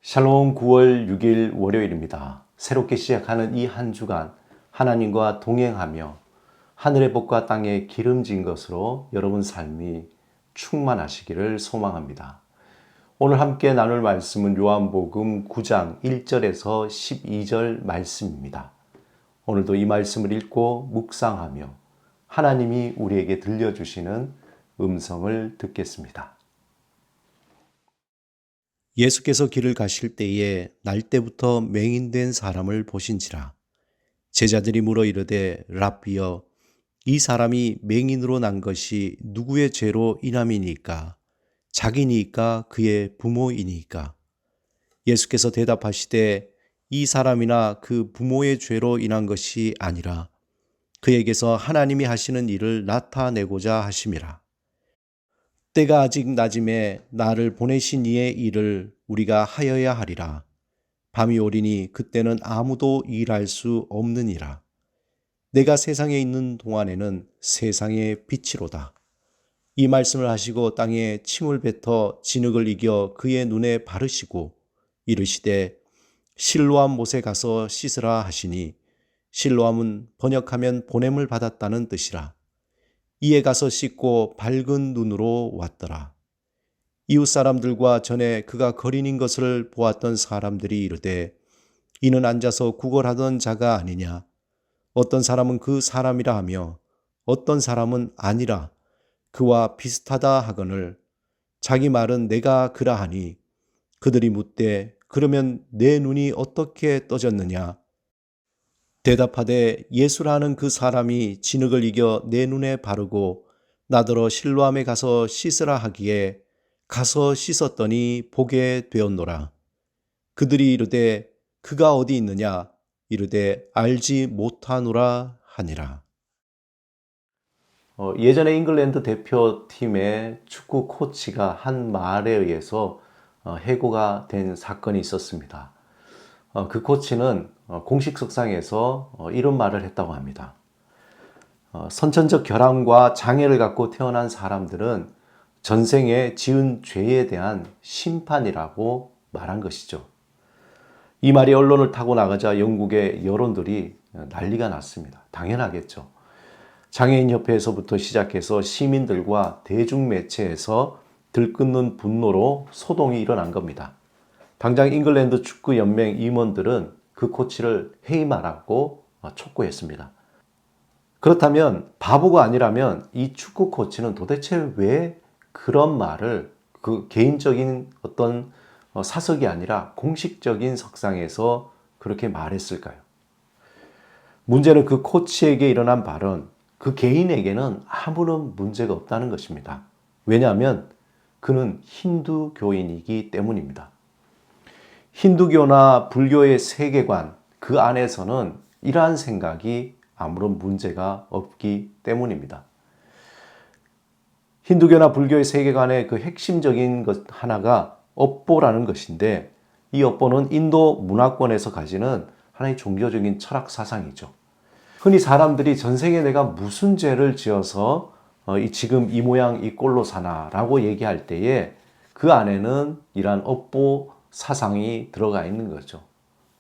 샬롬 9월 6일 월요일입니다. 새롭게 시작하는 이 한 주간 하나님과 동행하며 하늘의 복과 땅의 기름진 것으로 여러분 삶이 충만하시기를 소망합니다. 오늘 함께 나눌 말씀은 요한복음 9장 1절에서 12절 말씀입니다. 오늘도 이 말씀을 읽고 묵상하며 하나님이 우리에게 들려주시는 음성을 듣겠습니다. 예수께서 길을 가실 때에 날 때부터 맹인된 사람을 보신지라. 제자들이 물어 이르되 랍비여, 이 사람이 맹인으로 난 것이 누구의 죄로 인함이니까? 자기니까 그의 부모이니까? 예수께서 대답하시되 이 사람이나 그 부모의 죄로 인한 것이 아니라 그에게서 하나님이 하시는 일을 나타내고자 하심이라. 때가 아직 낮음에 나를 보내신 이의 일을 우리가 하여야 하리라. 밤이 오리니 그때는 아무도 일할 수 없느니라. 내가 세상에 있는 동안에는 세상의 빛이로다. 이 말씀을 하시고 땅에 침을 뱉어 진흙을 이겨 그의 눈에 바르시고 이르시되 실로암 못에 가서 씻으라 하시니, 실로암은 번역하면 보냄을 받았다는 뜻이라. 이에 가서 씻고 밝은 눈으로 왔더라. 이웃 사람들과 전에 그가 거린인 것을 보았던 사람들이 이르되 이는 앉아서 구걸하던 자가 아니냐. 어떤 사람은 그 사람이라 하며 어떤 사람은 아니라 그와 비슷하다 하거늘 자기 말은 내가 그라 하니, 그들이 묻되 그러면 내 눈이 어떻게 떠졌느냐. 대답하되 예수라는 그 사람이 진흙을 이겨 내 눈에 바르고 나더러 실로암에 가서 씻으라 하기에 가서 씻었더니 보게 되었노라. 그들이 이르되 그가 어디 있느냐. 이르되 알지 못하노라 하니라. 예전에 잉글랜드 대표팀의 축구 코치가 한 말에 의해서 해고가 된 사건이 있었습니다. 그 코치는 공식 석상에서 이런 말을 했다고 합니다. 선천적 결함과 장애를 갖고 태어난 사람들은 전생에 지은 죄에 대한 심판이라고 말한 것이죠. 이 말이 언론을 타고 나가자 영국의 여론들이 난리가 났습니다. 당연하겠죠. 장애인협회에서부터 시작해서 시민들과 대중매체에서 들끓는 분노로 소동이 일어난 겁니다. 당장 잉글랜드 축구연맹 임원들은 그 코치를 해임하라고 촉구했습니다. 그렇다면 바보가 아니라면 이 축구 코치는 도대체 왜 그런 말을 그 개인적인 어떤 사석이 아니라 공식적인 석상에서 그렇게 말했을까요? 문제는 그 코치에게 일어난 발언, 그 개인에게는 아무런 문제가 없다는 것입니다. 왜냐하면 그는 힌두교인이기 때문입니다. 힌두교나 불교의 세계관, 그 안에서는 이러한 생각이 아무런 문제가 없기 때문입니다. 힌두교나 불교의 세계관의 그 핵심적인 것 하나가 업보라는 것인데, 이 업보는 인도 문화권에서 가지는 하나의 종교적인 철학 사상이죠. 흔히 사람들이 전생에 내가 무슨 죄를 지어서 지금 이 모양 이 꼴로 사나라고 얘기할 때에 그 안에는 이러한 업보 사상이 들어가 있는 거죠.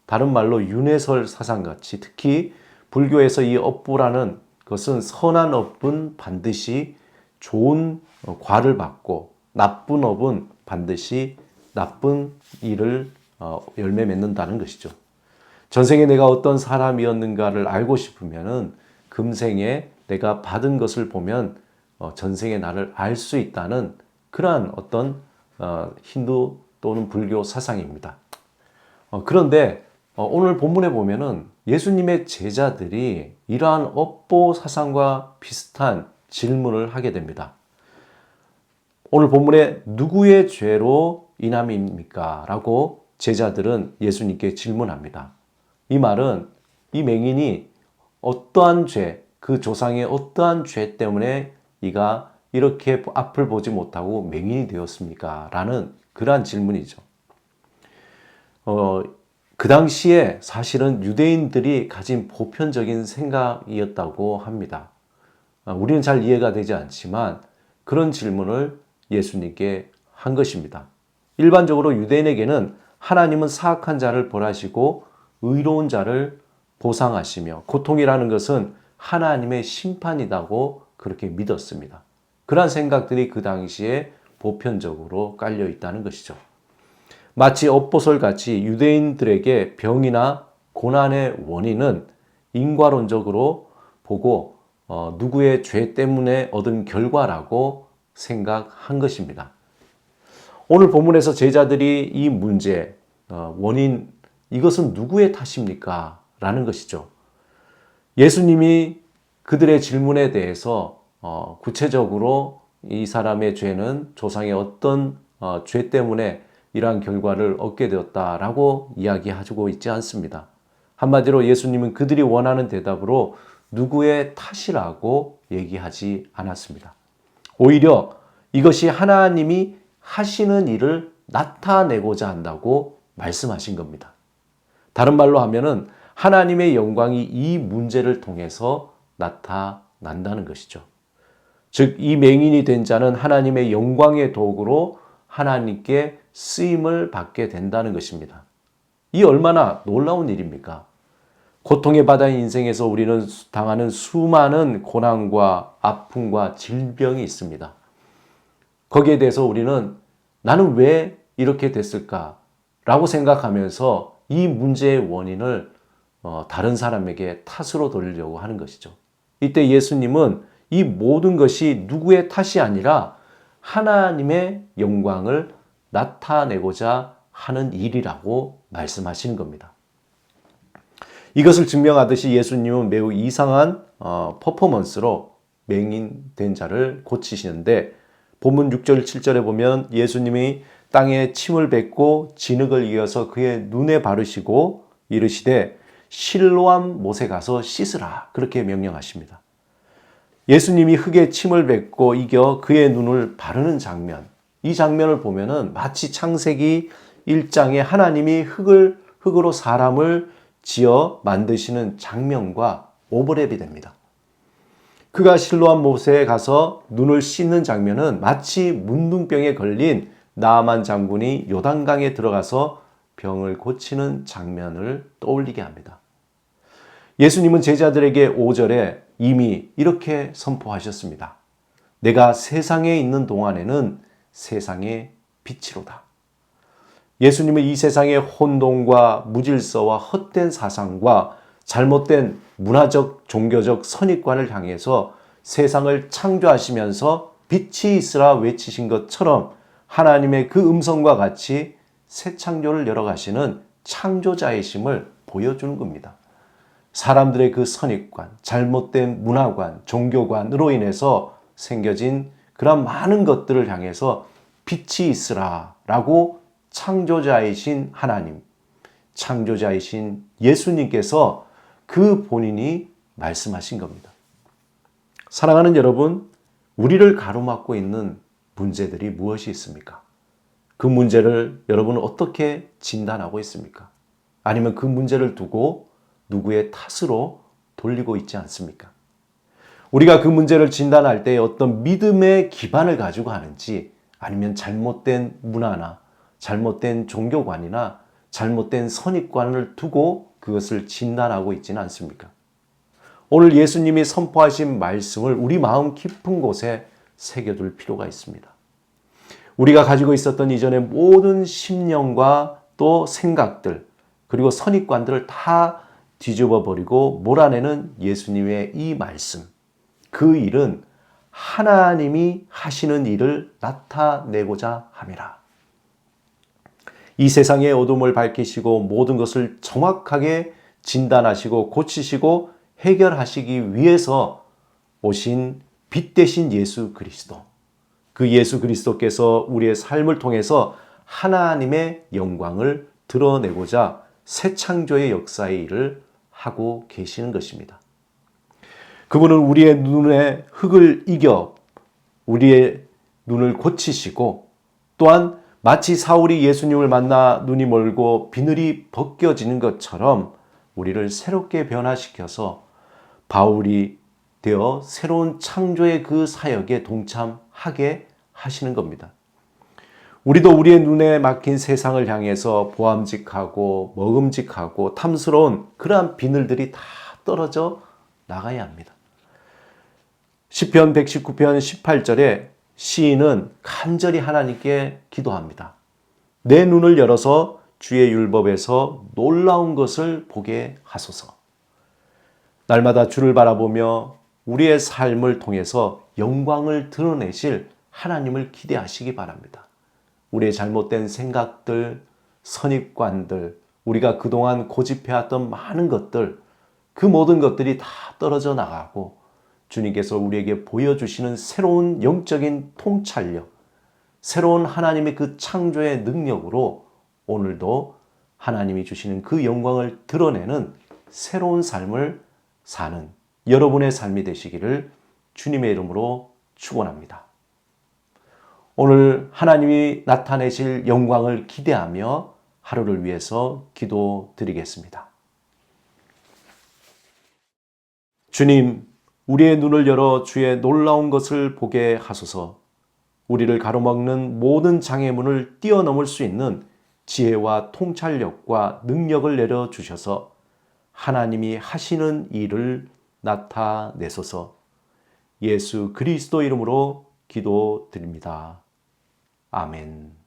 다른 말로 윤회설 사상같이, 특히 불교에서 이 업보라는 것은 선한 업은 반드시 좋은 과를 받고 나쁜 업은 반드시 나쁜 일을 열매 맺는다는 것이죠. 전생에 내가 어떤 사람이었는가를 알고 싶으면은 금생에 내가 받은 것을 보면 전생에 나를 알 수 있다는 그러한 어떤 힌두 또는 불교 사상입니다. 그런데 오늘 본문에 보면은 예수님의 제자들이 이러한 업보 사상과 비슷한 질문을 하게 됩니다. 오늘 본문에 누구의 죄로 인함입니까? 라고 제자들은 예수님께 질문합니다. 이 말은 이 맹인이 어떠한 죄, 그 조상의 어떠한 죄 때문에 이가 이렇게 앞을 보지 못하고 맹인이 되었습니까? 라는 그러한 질문이죠. 그 당시에 사실은 유대인들이 가진 보편적인 생각이었다고 합니다. 우리는 잘 이해가 되지 않지만 그런 질문을 예수님께 한 것입니다. 일반적으로 유대인에게는 하나님은 사악한 자를 벌하시고 의로운 자를 보상하시며 고통이라는 것은 하나님의 심판이라고 그렇게 믿었습니다. 그러한 생각들이 그 당시에 보편적으로 깔려 있다는 것이죠. 마치 엇보설같이 유대인들에게 병이나 고난의 원인은 인과론적으로 보고 누구의 죄 때문에 얻은 결과라고 생각한 것입니다. 오늘 본문에서 제자들이 이 문제, 원인, 이것은 누구의 탓입니까? 라는 것이죠. 예수님이 그들의 질문에 대해서 구체적으로 이 사람의 죄는 조상의 어떤 죄 때문에 이러한 결과를 얻게 되었다라고 이야기하고 있지 않습니다. 한마디로 예수님은 그들이 원하는 대답으로 누구의 탓이라고 얘기하지 않았습니다. 오히려 이것이 하나님이 하시는 일을 나타내고자 한다고 말씀하신 겁니다. 다른 말로 하면은 하나님의 영광이 이 문제를 통해서 나타난다는 것이죠. 즉, 이 맹인이 된 자는 하나님의 영광의 도구로 하나님께 쓰임을 받게 된다는 것입니다. 이 얼마나 놀라운 일입니까? 고통의 바다인 인생에서 우리는 당하는 수많은 고난과 아픔과 질병이 있습니다. 거기에 대해서 우리는 나는 왜 이렇게 됐을까? 라고 생각하면서 이 문제의 원인을 다른 사람에게 탓으로 돌리려고 하는 것이죠. 이때 예수님은 이 모든 것이 누구의 탓이 아니라 하나님의 영광을 나타내고자 하는 일이라고 말씀하시는 겁니다. 이것을 증명하듯이 예수님은 매우 이상한 퍼포먼스로 맹인된 자를 고치시는데 본문 6절 7절에 보면 예수님이 땅에 침을 뱉고 진흙을 이어서 그의 눈에 바르시고 이르시되 실로암 못에 가서 씻으라 그렇게 명령하십니다. 예수님이 흙에 침을 뱉고 이겨 그의 눈을 바르는 장면, 이 장면을 보면은 마치 창세기 1장에 하나님이 흙으로 사람을 지어 만드시는 장면과 오버랩이 됩니다. 그가 실로암 못에 가서 눈을 씻는 장면은 마치 문둥병에 걸린 나아만 장군이 요단강에 들어가서 병을 고치는 장면을 떠올리게 합니다. 예수님은 제자들에게 5절에 이미 이렇게 선포하셨습니다. 내가 세상에 있는 동안에는 세상의 빛이로다. 예수님은 이 세상의 혼돈과 무질서와 헛된 사상과 잘못된 문화적, 종교적 선입관을 향해서 세상을 창조하시면서 빛이 있으라 외치신 것처럼 하나님의 그 음성과 같이 새 창조를 열어가시는 창조자이심을 보여주는 겁니다. 사람들의 그 선입관, 잘못된 문화관, 종교관으로 인해서 생겨진 그런 많은 것들을 향해서 빛이 있으라 라고 창조자이신 하나님, 창조자이신 예수님께서 그 본인이 말씀하신 겁니다. 사랑하는 여러분, 우리를 가로막고 있는 문제들이 무엇이 있습니까? 그 문제를 여러분은 어떻게 진단하고 있습니까? 아니면 그 문제를 두고 누구의 탓으로 돌리고 있지 않습니까? 우리가 그 문제를 진단할 때 어떤 믿음의 기반을 가지고 하는지 아니면 잘못된 문화나 잘못된 종교관이나 잘못된 선입관을 두고 그것을 진단하고 있지는 않습니까? 오늘 예수님이 선포하신 말씀을 우리 마음 깊은 곳에 새겨둘 필요가 있습니다. 우리가 가지고 있었던 이전의 모든 심령과 또 생각들 그리고 선입관들을 다 뒤집어 버리고 몰아내는 예수님의 이 말씀, 그 일은 하나님이 하시는 일을 나타내고자 함이라. 이 세상의 어둠을 밝히시고 모든 것을 정확하게 진단하시고 고치시고 해결하시기 위해서 오신 빛 대신 예수 그리스도. 그 예수 그리스도께서 우리의 삶을 통해서 하나님의 영광을 드러내고자 새 창조의 역사의 일을 하고 계시는 것입니다. 그분은 우리의 눈에 흙을 이겨 우리의 눈을 고치시고 또한 마치 사울이 예수님을 만나 눈이 멀고 비늘이 벗겨지는 것처럼 우리를 새롭게 변화시켜서 바울이 되어 새로운 창조의 그 사역에 동참하게 하시는 겁니다. 우리도 우리의 눈에 막힌 세상을 향해서 보암직하고 먹음직하고 탐스러운 그러한 비늘들이 다 떨어져 나가야 합니다. 시편 119편 18절에 시인은 간절히 하나님께 기도합니다. 내 눈을 열어서 주의 율법에서 놀라운 것을 보게 하소서. 날마다 주를 바라보며 우리의 삶을 통해서 영광을 드러내실 하나님을 기대하시기 바랍니다. 우리의 잘못된 생각들, 선입관들, 우리가 그동안 고집해왔던 많은 것들, 그 모든 것들이 다 떨어져 나가고 주님께서 우리에게 보여주시는 새로운 영적인 통찰력, 새로운 하나님의 그 창조의 능력으로 오늘도 하나님이 주시는 그 영광을 드러내는 새로운 삶을 사는 여러분의 삶이 되시기를 주님의 이름으로 축원합니다. 오늘 하나님이 나타내실 영광을 기대하며 하루를 위해서 기도드리겠습니다. 주님, 우리의 눈을 열어 주의 놀라운 것을 보게 하소서. 우리를 가로막는 모든 장애물을 뛰어넘을 수 있는 지혜와 통찰력과 능력을 내려주셔서 하나님이 하시는 일을 나타내소서. 예수 그리스도 이름으로 기도드립니다. 아멘.